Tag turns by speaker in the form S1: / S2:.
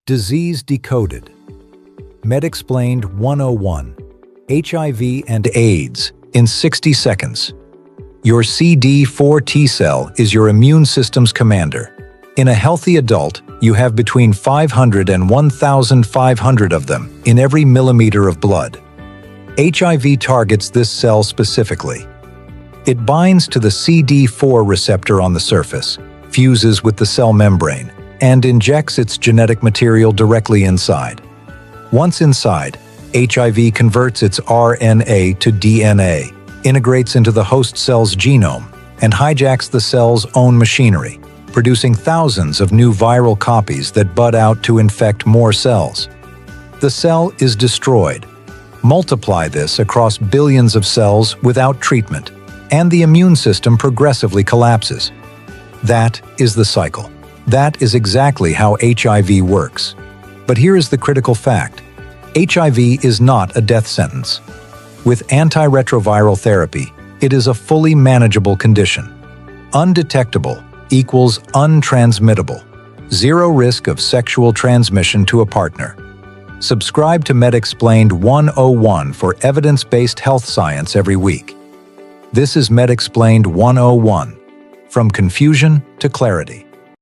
S1: Disease Decoded. MedExplained 101. HIV and AIDS in 60 seconds. Your CD4 T-cell is your immune system's commander. In a healthy adult, you have between 500 and 1,500 of them in every millimeter of blood. HIV targets this cell specifically. It binds to the CD4 receptor on the surface, fuses with the cell membrane, and injects its genetic material directly inside. Once inside, HIV converts its RNA to DNA, integrates into the host cell's genome, and hijacks the cell's own machinery, producing thousands of new viral copies that bud out to infect more cells. The cell is destroyed. Multiply this across billions of cells without treatment, and the immune system progressively collapses. That is the cycle. That is exactly how HIV works. But here is the critical fact. HIV is not a death sentence. With antiretroviral therapy, it is a fully manageable condition. Undetectable equals untransmittable. Zero risk of sexual transmission to a partner. Subscribe to MedExplained 101 for evidence-based health science every week. This is MedExplained 101. From confusion to clarity.